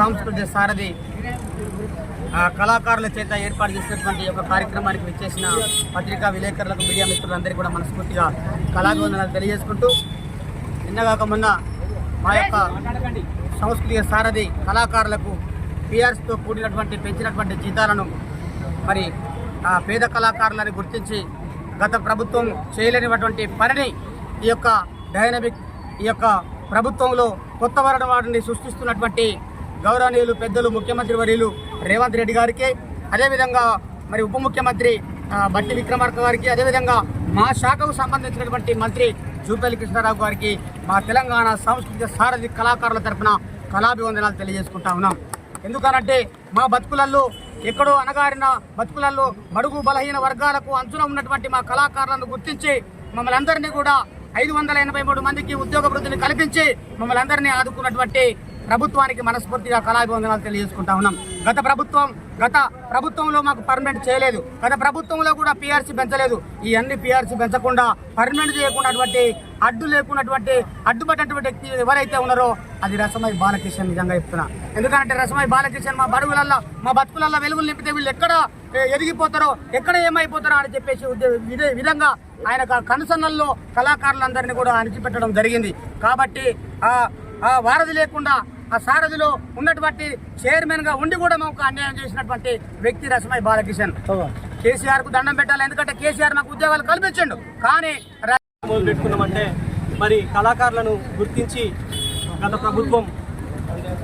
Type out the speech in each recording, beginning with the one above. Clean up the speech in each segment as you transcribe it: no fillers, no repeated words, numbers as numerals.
సాంస్కృతిక సారథి కళాకారుల చేత ఏర్పాటు చేసినటువంటి ఒక కార్యక్రమానికి విచ్చేసిన పత్రికా విలేకరులకు, మీడియా మిత్రులందరికీ కూడా మనస్ఫూర్తిగా కళాభివందనాలు తెలియజేసుకుంటూ, నిన్నగాక మొన్న మా యొక్క సాంస్కృతిక సారథి కళాకారులకు పిఆర్స్తో కూడినటువంటి పెంచినటువంటి జీతాలను మరి పేద కళాకారులని గుర్తించి గత ప్రభుత్వం చేయలేనిటువంటి పనిని ఈ యొక్క డైనమిక్ ఈ యొక్క ప్రభుత్వంలో కొత్త వాటిని సృష్టిస్తున్నటువంటి గౌరవనీయులు పెద్దలు ముఖ్యమంత్రి వర్యులు రేవంత్ రెడ్డి గారికి, అదేవిధంగా మరి ఉప ముఖ్యమంత్రి బట్టి విక్రమార్క గారికి, అదేవిధంగా మా శాఖకు సంబంధించినటువంటి మంత్రి జూపల్లి కృష్ణారావు గారికి మా తెలంగాణ సాంస్కృతిక సారథి కళాకారుల తరఫున కళాభివందనాలు తెలియజేసుకుంటా ఉన్నాం. ఎందుకనంటే మా బతుకులలో ఎక్కడో అనగారిన బతుకులలో బడుగు బలహీన వర్గాలకు అంచున ఉన్నటువంటి మా కళాకారులను గుర్తించి మమ్మల్ని అందరినీ కూడా 583 మందికి ఉద్యోగ వృద్ధిని కల్పించి మమ్మల్ని అందరినీ ఆదుకున్నటువంటి ప్రభుత్వానికి మనస్ఫూర్తిగా కళాభివందనాలు తెలియజేసుకుంటా ఉన్నాం. గత ప్రభుత్వంలో మాకు పర్మనెంట్ చేయలేదు, గత ప్రభుత్వంలో కూడా పిఆర్సీ పెంచలేదు. ఈ అన్ని పిఆర్సీ పెంచకుండా పర్మనెంట్ చేయకున్నటువంటి అడ్డుపడినటువంటి వ్యక్తి ఎవరైతే ఉన్నారో అది రసమై బాలకిషన్. నిజంగా చెప్తున్నా, ఎందుకంటే రసమై బాలకిషన్ మా బడుగులల్లో మా బతుకులల్లో వెలుగులు నింపితే వీళ్ళు ఎక్కడ ఎదిగిపోతారో, ఎక్కడ ఏమైపోతారో అని చెప్పేసి విధంగా ఆయన కనుసన్నల్లో కళాకారులందరినీ కూడా అణిచిపెట్టడం జరిగింది. కాబట్టి ఆ వారధి లేకుండా ఆ సారథిలో ఉన్నటువంటి చైర్మన్ గా ఉండి కూడా మాకు అన్యాయం చేసినటువంటి వ్యక్తి రసమై బాలకిషన్. కేసీఆర్ కు దండం పెట్టాలి, ఎందుకంటే కేసీఆర్ మాకు ఉద్యోగాలు కల్పించండు. కానీ మొదలు పెట్టుకున్నామంటే మరి కళాకారులను గుర్తించి గత ప్రభుత్వం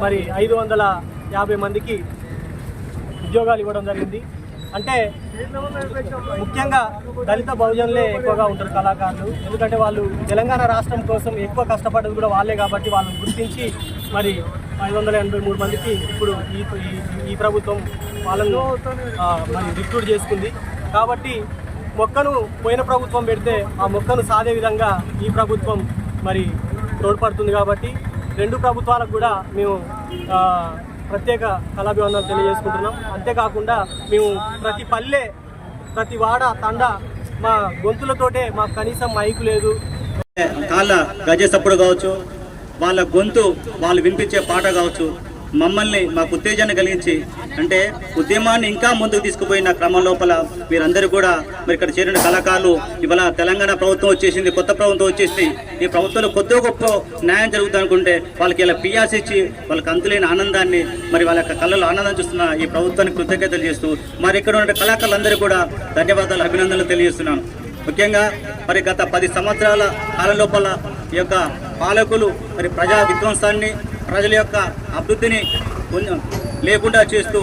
మరి 550 మందికి ఉద్యోగాలు ఇవ్వడం జరిగింది. అంటే ముఖ్యంగా దళిత బహుజనులే ఎక్కువగా ఉంటారు కళాకారులు, ఎందుకంటే వాళ్ళు తెలంగాణ రాష్ట్రం కోసం ఎక్కువ కష్టపడ్డది కూడా వాళ్ళే. కాబట్టి వాళ్ళని గుర్తించి మరి 583 మందికి ఇప్పుడు ఈ ప్రభుత్వం వాళ్ళను మరి రిక్రూట్ చేసుకుంది. కాబట్టి మొక్కను పోయిన ప్రభుత్వం పెడితే ఆ మొక్కను సాదే విధంగా ఈ ప్రభుత్వం మరి తోడ్పడుతుంది. కాబట్టి రెండు ప్రభుత్వాలకు కూడా మేము ప్రత్యేక కళాభివందనాలు తెలియజేసుకుంటున్నాం. అంతేకాకుండా మేము ప్రతి పల్లె, ప్రతి వాడ, తండ మా గొంతులతోటే, మాకు కనీసం మైకు లేదు. కాళ్ళ గజసప్పుడు కావచ్చు, వాళ్ళ గొంతు వాళ్ళు వినిపించే పాట కావచ్చు, మమ్మల్ని మాకు ఉత్తేజాన్ని కలిగించి అంటే ఉద్యమాన్ని ఇంకా ముందుకు తీసుకుపోయిన క్రమం లోపల మీరందరూ కూడా మరి ఇక్కడ చేరిన కళాకారులు ఇవాళ తెలంగాణ ప్రభుత్వం వచ్చేసింది, కొత్త ప్రభుత్వం వచ్చేసి ఈ ప్రభుత్వంలో కొద్దిగా గొప్ప న్యాయం జరుగుతుంది అనుకుంటే వాళ్ళకి ఇలా పిఆర్సీ ఇచ్చి వాళ్ళకి అంతులేని ఆనందాన్ని మరి వాళ్ళ యొక్క కళ్ళలో ఆనందం చూస్తున్న ఈ ప్రభుత్వానికి కృతజ్ఞతలు చేస్తూ మరి ఇక్కడ ఉన్న కళాకారులందరూ కూడా ధన్యవాదాలు, అభినందనలు తెలియజేస్తున్నాను. ముఖ్యంగా మరి గత 10 సంవత్సరాల కాలం లోపల ఈ యొక్క పాలకులు మరి ప్రజా విధ్వంసాన్ని, ప్రజల యొక్క అభివృద్ధిని లేకుండా చేస్తూ